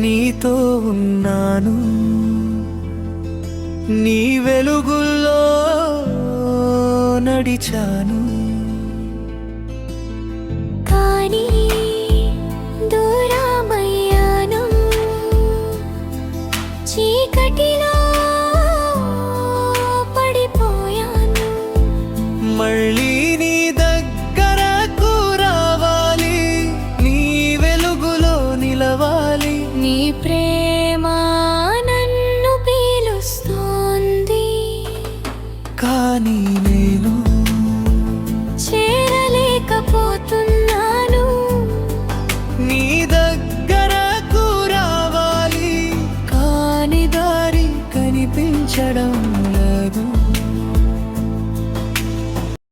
నీతో ఉన్నాను, నీ వెలుగుల్లో నడిచాను. కానీ దూరమయ్యాను, చీకటిలో పడిపోయాను. మళ్ళీ నీ దగ్గరకు రావాలి, నీ వెలుగులో నిలవాలి. నీ ప్రేమ నన్ను పీలుస్తోంది, కానీ నేను చేరలేకపోతున్నాను. నీ దగ్గరకు రావాలి, కాని దారి కనిపించడం